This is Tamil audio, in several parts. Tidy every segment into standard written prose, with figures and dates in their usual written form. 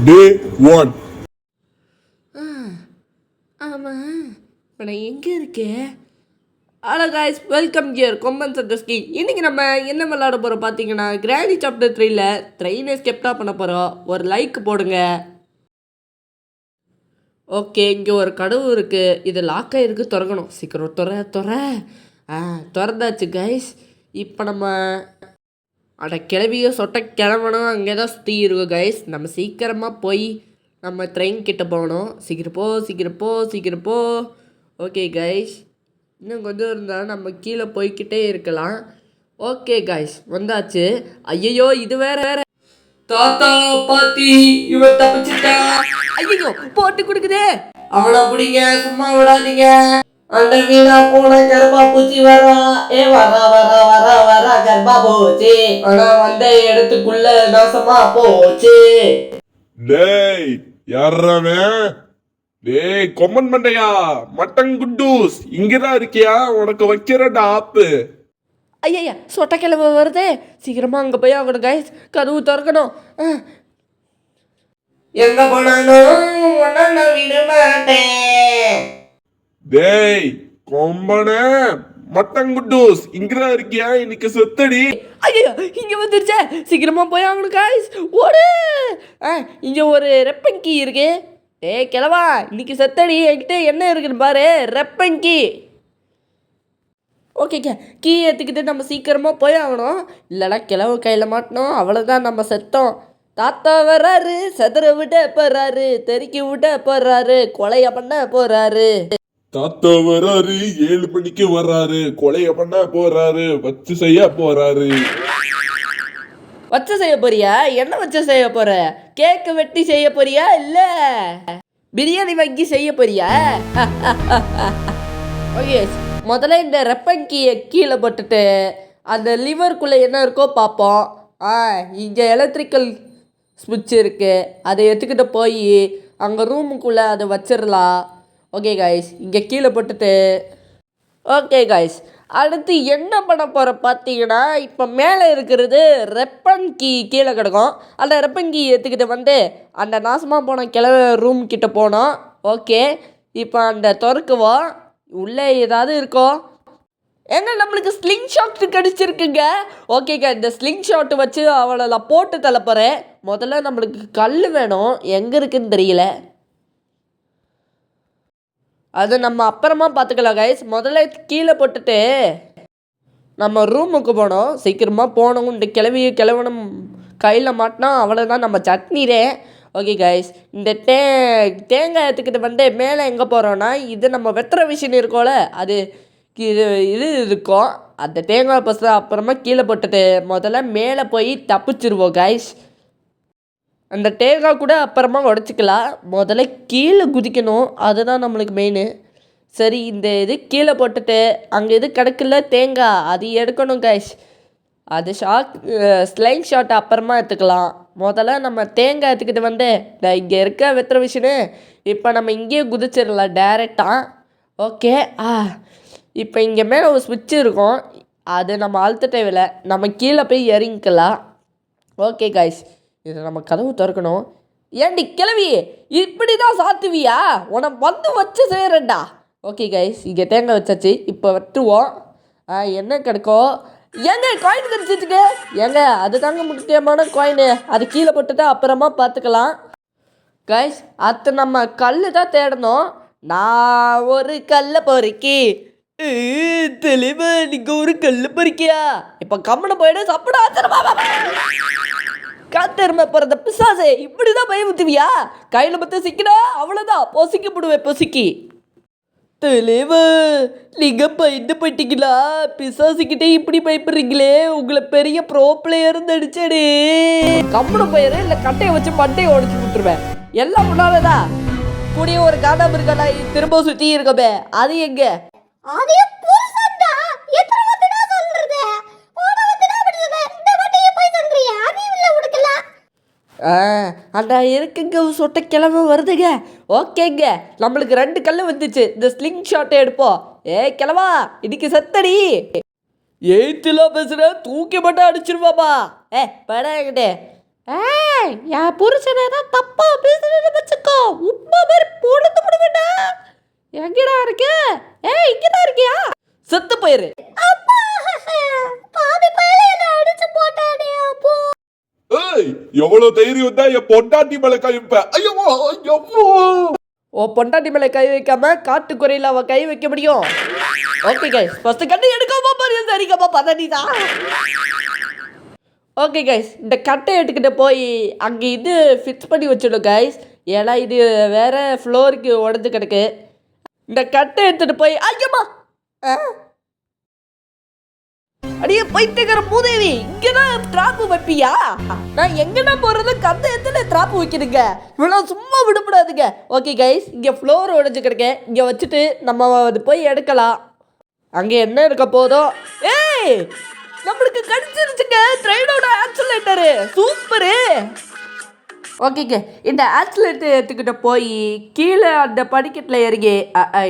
டே 1. ஆமாம், இப்போ நான் எங்கே இருக்கேன்? ஹலோ காய்ஸ், வெல்கம் ஹியர் கொம்பன் சட்டஸ்கி. இன்றைக்கி நம்ம என்ன விளாட போகிறோம் பார்த்தீங்கன்னா, கிராணி சாப்டர் 3ல் ட்ரெயின் எஸ்கேப்டாக பண்ண போகிறோம். ஒரு லைக் போடுங்க. ஓகே, இங்கே ஒரு கதவு இருக்குது. இது லாக் ஆகிருக்கு, திறக்கணும். சீக்கிரம் திறந்தாச்சு கைஸ். இப்போ நம்ம கிளவியோ சொட்ட கிளம்பணும். அங்கே தான் சுற்றி இருக்கும் கைஸ். நம்ம சீக்கிரமாக போய் நம்ம ட்ரெயின் கிட்ட போகணும். சீக்கிரம் போ. ஓகே கைஸ், இன்னும் கொஞ்சம் இருந்தால் நம்ம கீழே போய்கிட்டே இருக்கலாம். ஓகே கைஸ், வந்தாச்சு. ஐயோ, இது வேற தாத்தா பாத்தி இவன் தப்பிச்சுட்டா. ஐயோ, போட்டு கொடுக்குதே. அவளை பிடிங்க, சும்மா விடாதீங்க. அந்த வீணா போன கர்ப்பா பூச்சி வரா கர்ப்பா போச்சு. ஆனா வந்த இடத்துக்குள்ள நாசமா போச்சு. டேய் யாரவன்? டேய் கொம்மன் மண்டையா, மட்டன் குண்டூஸ், இங்கதான் இருக்கியா? உனக்கு வைக்கிறடா ஆப்பு. ஐயா, சொட்ட கிழமை வருதே. சீக்கிரமா அங்க போய் ஆகணும் கைஸ். கதவு திறக்கணும். எங்க போனாலும் விட மாட்டேன். டேய் கொம்பனே, மட்டன் குண்டூஸ், இங்கதான் இருக்கியா? இன்னைக்கு செத்தடி. ஐயோ, இங்க வந்துருச்சே. சீக்கிரமா போய் ஆகணும் கைஸ். ஓடு. இங்க ஒரு ரெப்பங்கி இருக்கு. கிழவா, இன்னைக்கு செத்தடி. என்கிட்ட என்ன இருக்குன்னு பாரு, ரெப்பங்கி. ஓகேங்க, கீ ஏற்றுக்கிட்டு நம்ம சீக்கிரமாக போய் ஆகணும். இல்லைனா கிழவு கையில் மாட்டணும், அவ்வளோதான், நம்ம செத்தோம். தாத்தா வர்றாரு, செதற விட போறாரு, தெறிக்கி விட போறாரு, கொலைய பண்ண போறாரு. தாத்தா வராரு, 7 மணிக்கு வர்றாரு, கொலைய பண்ண போறாரு, வச்சு செய்ய போறாரு. வச்சு செய்ய போறியா? என்ன வச்சு செய்ய போற? கேக்கு வெட்டி செய்ய போறியா, இல்ல பிரியாணி வாங்கி செய்ய போறியா? ஓகே, முதல்ல இந்த ரெப்பங்கியை கீழே போட்டுட்டு அந்த லிவருக்குள்ளே என்ன இருக்கோ பார்ப்போம். இங்கே எலக்ட்ரிக்கல் ஸ்விட்ச் இருக்குது, அதை எடுத்துக்கிட்டு போய் அங்கே ரூமுக்குள்ளே அதை வச்சிடலாம். ஓகே காய்ஸ், இங்கே கீழே போட்டுட்டு ஓகே காய்ஸ், அடுத்து என்ன பண்ண போகிற பார்த்தீங்கன்னா, இப்போ மேலே இருக்கிறது ரெப்பங்கி கீழே கிடக்கும். அந்த ரெப்பங்கி எடுத்துக்கிட்டு வந்து அந்த நாசமாக போன கிழவ ரூம் கிட்டே போனோம். ஓகே, இப்போ அந்த திறக்குவோம். உள்ளே ஏதாவது இருக்கோ? நம்மளுக்கு ஸ்லிங் ஷாட் கிடச்சிருக்குங்க. ஓகேங்க, இந்த ஸ்லிங் ஷாட் வச்சு அவளை நான் போட்டு தள்ளப்போகிறேன். முதல்ல நம்மளுக்கு கல் வேணும், எங்கே இருக்குன்னு தெரியல. அது நம்ம அப்புறமா பார்த்துக்கலாம் கைஸ். முதல்ல கீழே போட்டுட்டு நம்ம ரூமுக்கு போனோம். சீக்கிரமாக போனோம். இந்த கிளவனும் கையில் மாட்டினா அவ்வளோதான், நம்ம சட்னிரே. ஓகே கைஸ், இந்த தேங்காய் எடுத்துக்கிட்டு வந்து மேலே எங்கே போகிறோன்னா, இது நம்ம வெத்துற விஷயம் இருக்கோல, அது இது இருக்கும். அந்த தேங்காய் பசை அப்புறமா கீழே போட்டுட்டு முதல்ல மேலே போய் தப்பிச்சிருவோம் கைஸ். அந்த தேங்காய் கூட அப்புறமா உடச்சிக்கலாம், முதல்ல கீழே குதிக்கணும், அதுதான் நம்மளுக்கு மெயின். சரி, இந்த இது கீழே போட்டுட்டு அங்கே இது கிடக்குல தேங்காய், அது எடுக்கணும் கைஸ். அது ஸ்லைங் ஷாட் அப்புறமா எடுத்துக்கலாம். முதல்ல நம்ம தேங்காய் எடுத்துக்கிட்டு வந்து இங்கே இருக்க வெத்துற விஷயன்னு இப்போ நம்ம இங்கேயே குதிச்சிடலாம் டேரெக்டாக. ஓகே, இப்போ இங்கே மேலே ஒரு ஸ்விட்ச் இருக்கும், அது நம்ம அழுத்த தேவையில்லை, நம்ம கீழே போய் இறங்கிக்கலாம். ஓகே கைஸ், இதை நம்ம கதவு திறக்கணும். ஏண்டி கிளவி, இப்படி தான் சாத்துவியா? உனக்கு வந்து வச்சு செய்கிறேன்டா. ஓகே கைஸ், இங்கே தேங்காய் வச்சாச்சு. இப்போ வெட்டுவோம். என்ன கிடைக்கும்? ஏங்க காயின் கிடச்சிச்சுக்கு. ஏங்க அது தாங்க முக்கியமான காயின், அது கீழே போட்டுட்டு அப்புறமா பார்த்துக்கலாம் கைஸ். அது நம்ம கல் தான் தேடணும். நான் ஒரு கல்லை பொறுக்கி தெளிவா, நீங்கள் ஒரு கல் பொறுக்கியா? இப்போ கம்மனை போயிடு சாப்பிடா. காத்தெருமை போகிறத பிசாசே, இப்படி தான் பயமுத்துவியா? கையில் பார்த்து சிக்கினா அவ்வளோதான், பொசிக்கப்படுவேன் பொசிக்கி. தெளிவா, நீங்கள் பயந்து போயிட்டீங்களா? பிசாசுக்கிட்டே இப்படி பயப்படுறீங்களே, உங்களை பெரிய ப்ரோ பிளேயர் நடிச்சடே. கம்மனை போயிரு, இல்லை கட்டையை வச்சு மட்டையை உடச்சி விட்டுருவேன். எல்லாம் முன்னாலதான் கூடிய ஒரு காண்டாம இருக்கா திரும்ப சுற்றி இருக்கமே, அது எங்க? அந்த இருக்குங்க சொட்ட கிழமை வருதுங்க. ஓகேங்க, நம்மளுக்கு 2 கல் வந்துச்சு. இந்த ஸ்லிங் ஷாட்டை எடுப்போம். கிழவா, இன்னைக்கு செத்தடி. 8th பேசுகிறேன், தூக்கி மட்டும் அடிச்சிருவாப்பா. படாங்கிட்டே ஏய் என் புருஷனை தான் தப்பா பேசுறேன்னு வச்சுக்கோ உப்பா மாதிரி பொழுது விடுவேடா. எங்கடா இருக்க? ஏய் இங்கதான் இருக்கியா? செத்து போயிரு. பாவி பையல என்ன அடிச்சு போட்டானே அப்போ. ஏய் எவ்வளவு தைரியம் தான் என் பொண்டாட்டி மேல கை வைப்ப? ஐயோ ஐயோ. ஓ பொண்டாட்டி மேலே கை வைக்காம காட்டுக்குறையில் அவ கை வைக்க முடியும். ஓகே கைஸ் ஃபர்ஸ்ட் கட்டு எடுக்காம பாரு சரிக்காம பதனிதா. ஓகே கைஸ் இந்த கட்டை எடுத்துக்கிட்டு போய் அங்கே இது ஃபிக்ஸ் பண்ணி வச்சிடும் கைஸ். ஏன்னா இது வேற ஃப்ளோருக்கு உடஞ்சு கிடக்கு. இந்த கட்டை எடுத்துட்டு போய் ஐயம்மா அடியே பைத்தியக்கார மூதேவி இங்கதான் டிராப்பு வைப்பியா? நான் எங்கடா போறது? கத்தை எத்தனை டிராப்பு வைக்கிறீங்க? இவ்வளோ சும்மா விடப்படாதுங்க. ஓகே கைஸ் இங்கே ஃப்ளோர் உடஞ்சு கிடக்க இங்கே வச்சுட்டு நம்ம அது போய் எடுக்கலாம். அங்கே என்ன இருக்க போதோ. ஏய் நம்மளுக்கு கடிச்சிருச்சுங்க ட்ரெயினோட ஆக்சிலேட்டரு. சூப்பரு. ஓகேங்க இந்த ஆக்சிலேட்டர் எடுத்துக்கிட்ட போய் கீழே அந்த படிக்கட்டில் இறங்கி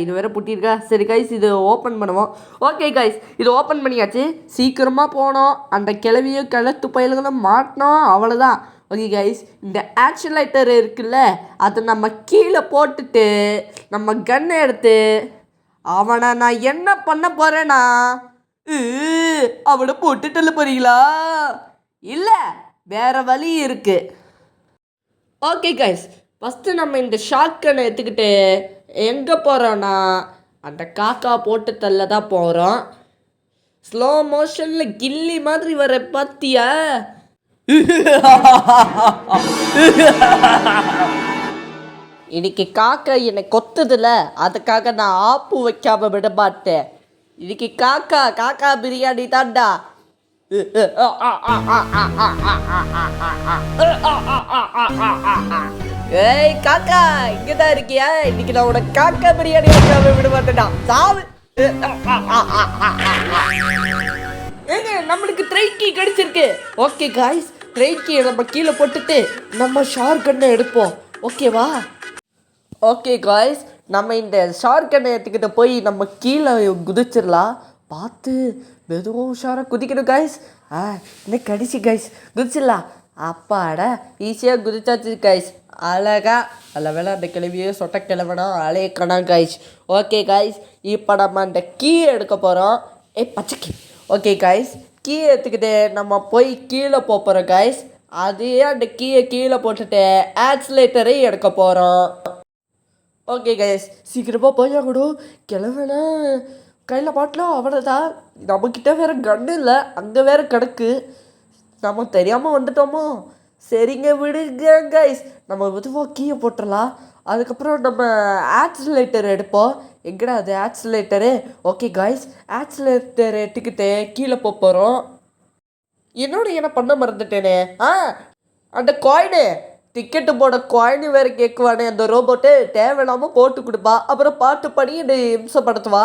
இது வேற புட்டியிருக்கா. சரி கைஸ் இது ஓப்பன் பண்ணுவோம். ஓகே கைஸ் இது ஓப்பன் பண்ணியாச்சு. சீக்கிரமாக போனோம். அந்த கிளவியும் கிளத்து பயல்களும் மாட்டினோம். அவ்வளோதான். ஓகே கைஸ் இந்த ஆக்சிலேட்டர் இருக்குல்ல அதை நம்ம கீழே போட்டுட்டு நம்ம கன்னை எடுத்து அவனை நான் என்ன பண்ண போகிறேன்னா அவனை போட்டுட்டு போறீங்களா? இல்லை வேற வழி இருக்குது. ஓகே கைஸ் ஃபஸ்ட்டு நம்ம இந்த ஷார்ட் கன்னை எடுத்துக்கிட்டு எங்கே போகிறோன்னா அந்த காக்கா போட்டு தள்ள தான் போகிறோம். ஸ்லோ மோஷனில் கில்லி மாதிரி வர பார்த்தியா? இன்னைக்கு காக்கா என்னை கொத்துதில்ல அதுக்காக நான் ஆப்பு வைக்காம விட மாட்டேன். இன்னைக்கு காக்கா காக்கா பிரியாணி தாண்டா. ஏய் காக்கா இங்கதான் இருக்கியா? இன்னைக்கு நான் உனக்கு காக்கா பிரியாணி வைக்காம விட மாட்டேன்டா. சாவு. ஏங்க நம்மளுக்கு ட்ரெயின் கீ கிடைச்சிருக்கு. ஓகே காய்ஸ் ட்ரெயின் கீயை நம்ம கீழே போட்டுட்டு நம்ம ஷார்க் கன்னை எடுப்போம். ஓகேவா? ஓகே காய்ஸ் நம்ம இந்த ஷார்க் கன்னை எடுத்துக்கிட்ட போய் நம்ம கீழே குதிச்சிடலாம். பார்த்து மெதுவாக உஷாராக குதிக்கணும் கைஸ். இன்னும் கடிச்சு கைஸ் குதிச்சிடலாம். அப்பாடா ஈஸியாக குதிச்சாச்சு கைஸ். அழகா அல்ல வேலை அந்த கிளவியே சொட்ட கிளவனா அழையக்கணும் கைஸ். ஓகே கைஸ் இப்போ நம்ம அந்த கீ எடுக்க போகிறோம். பச்சைக்கி. ஓகே கைஸ் கீ எடுத்துக்கிட்டு நம்ம போய் கீழே போகிறோம் கைஸ். அதே அந்த கீயை கீழே போட்டுட்டு ஆக்சிலேட்டரை எடுக்க போகிறோம். ஓகே கைஸ் சீக்கிரமாக போய் ஆகணும். கிளம்புனா கையில் பாட்டலாம் அவ்வளோதான். நம்மக்கிட்ட வேறு கன்று இல்லை அங்கே வேறு கிடக்கு. நம்ம தெரியாமல் வந்துட்டோமோ. சரிங்க விடுங்க கைஸ் நம்ம மெதுவாக கீயை போட்டுடலாம். அதுக்கப்புறம் நம்ம ஆக்சிலேட்டர் எடுப்போம். எங்கடா அது ஆக்சிலேட்டரு? ஓகே கைஸ் ஆக்சிலேட்டர் எடுத்துக்கிட்டு கீழே போகிறோம். என்னோட என்ன பண்ண மறந்துட்டேனே. அந்த காயினு டிக்கெட்டு போட காயின் வேறு கேட்குவானே அந்த ரோபோட்டு தேவையில்லாமல் போட்டு கொடுப்பா. அப்புறம் பாட்டு படி என்னை இம்சப்படுத்துவா.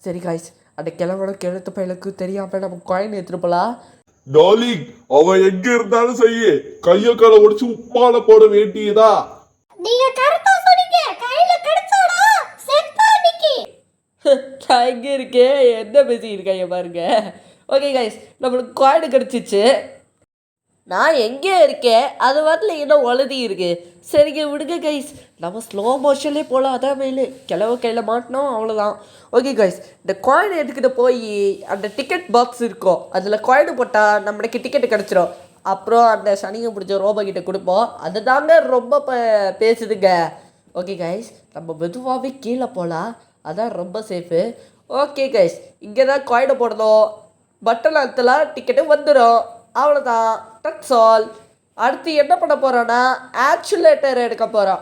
சரி காய்ஸ் அந்த கிழவன கிழத்து பையலுக்கு தெரியாமல் நம்ம காயின் எடுத்துட்டு போகலாம். டார்லிங் அவன் எங்க இருந்தாலும் செய்ய கைய காலை உடைச்சு உப்பால போட வேண்டியதா. நீங்க கரெக்ட்டா சொன்னீங்க. கையில கிடைச்சாடா செத்தா நிக்கி. நான் எங்க இருக்கேன் என்ன பேசி இருக்காங்க பாருங்க. ஓகே கைஸ் நம்மளுக்கு காயின் கிடச்சிச்சு. நான் எங்கே இருக்கேன் அது வரல இன்னும் ஒழுதி இருக்கு. சரிங்க விடுங்க கைஸ் நம்ம ஸ்லோ மோஷன்லேயே போகலாம். அதான் மேலே கிளவு கையில் மாட்டினோம் அவ்வளோதான். ஓகே கைஸ் இந்த காயின் எடுத்துக்கிட்டு போய் அந்த டிக்கெட் பாக்ஸ் இருக்கும் அதில் காயின் போட்டால் நம்மளுக்கு டிக்கெட்டு கிடச்சிரும். அப்புறம் அந்த சனிங்க பிடிச்ச ரோபோ கிட்ட கொடுப்போம். அது தாங்க ரொம்ப பேசுதுங்க. ஓகே கைஸ் நம்ம மெதுவாகவே கீழே போகலாம். அதான் ரொம்ப சேஃபு. ஓகே கைஸ் இங்கே தான் காயினை போடணும். பட்டன் அழுத்தலாம் டிக்கெட்டு வந்துடும். அவ்வளோதான். That's all. அடுத்து என்ன பண்ண போகிறோன்னா ஆக்சிலேட்டர் எடுக்க போகிறோம்.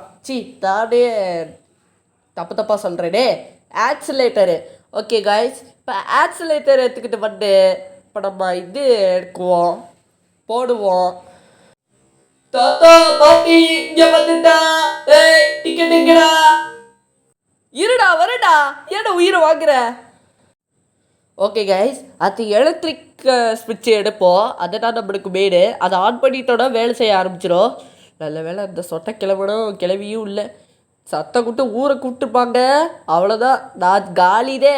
தானே தப்பாக சொல்கிறேனே ஆக்சிலேட்டரு. ஓகே கைஸ் இப்போ ஆக்சிலேட்டர் எடுத்துக்கிட்டு வந்து இப்போ நம்ம இது எடுக்குவோம் போடுவோம். தாத்தா பாட்டி இங்கே வந்துட்டா. டிக்கெட் எங்கடா? இருடா வரடா ஏடா உயிரை வாங்குற. ஓகே கைஸ் அது எலக்ட்ரிக் ஸ்விட்ச் எடுப்போம். அதுதான் நம்மளுக்கு மெயின். அதை ஆன் பண்ணிட்டோன்னா வேலை செய்ய ஆரம்பிச்சிடும். நல்ல வேலை அந்த சொட்டை கிளம்பணும் கிளவியும் இல்லை. சத்தம் கூப்பிட்டு ஊரை கூப்பிட்டுருப்பாங்க. அவ்வளோதான் நான் காலிதே.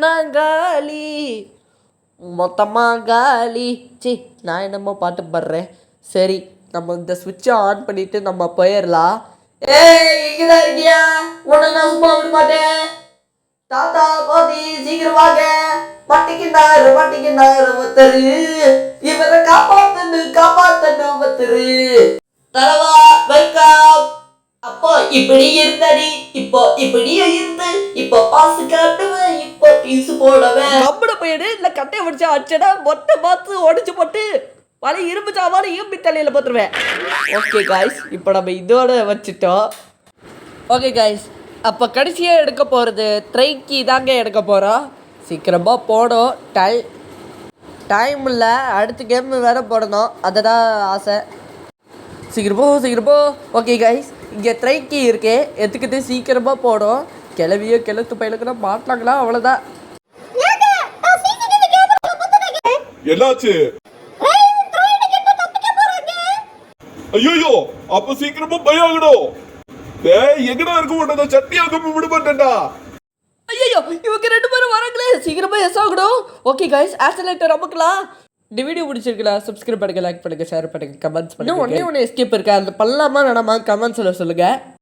நான் காலி மொத்தமாக காலி. நான் என்னமோ பாட்டு பாடுறேன். சரி நம்ம இந்த சுவிட்சை ஆன் பண்ணிட்டு நம்ம போயிடலாம். ஏய் இங்கதான் இருக்கியா? உன்னை நான் சும்மா விட மாட்டேன். தாத்தா பாதி சீக்கிரம் வாங்க. மாட்டிக்கினாரு ஒருத்தரு. இவரை காப்பாத்தன்னு ஒருத்தரு. தலவா வெல்கம். அப்போ இப்படி இருந்தடி, இப்போ இப்படியே இருந்து, இப்போ பாசு காட்டுவேன், இப்போ பீசு போடுவேன். கம்பட போயிடு இல்ல கட்டையை பிடிச்சா அடிச்சடா மொட்டை பார்த்து உடச்சு போட்டு வலை இரும்பு சாமான் இரும்பு தலையில போத்துருவேன். ஓகே காய்ஸ், இப்போ நம்ம இதோட வச்சுட்டோம். ஓகே காய்ஸ், அப்போ கடைசியாக எடுக்க போகிறது ட்ரைக்கி தாங்க எடுக்க போகிறோம். சீக்கிரமாக போடும். டைம் இல்லை, அடுத்த கேம் வேறு போடணும், அதுதான் ஆசை. சீக்கிரமோ. ஓகே கைஸ், இங்கே ட்ரைக்கி இருக்கே எத்துக்கிட்டு சீக்கிரமாக போடும். கிளத்து பயிலுக்குனா மாட்டலாங்களா? அவ்வளோதான். என்னாச்சு? ஐயோ அப்ப சீக்கிரமா பயாகணும். எங்கடா இருக்க மாட்டேன், சட்டியாக விட மாட்டேன்டா. ஐயோ இவங்க 2 பேரும் வராங்களே, சீக்கிரமா எஸ் ஆகணும். ஓகே கைஸ், ஆக்சலேட்டர் அமுக்கலாம். இந்த வீடியோ பிடிச்சிருக்கலாம், சப்ஸ்கிரைப் பண்ணுங்க, லைக் பண்ணுங்க, ஷேர் பண்ணுங்க, கமெண்ட்ஸ் பண்ணுங்க. இன்னும் ஒண்ணே எஸ்கேப் இருக்கா, அது பண்ணலாமா வேணாமா கமெண்ட்ஸில் சொல்லுங்க.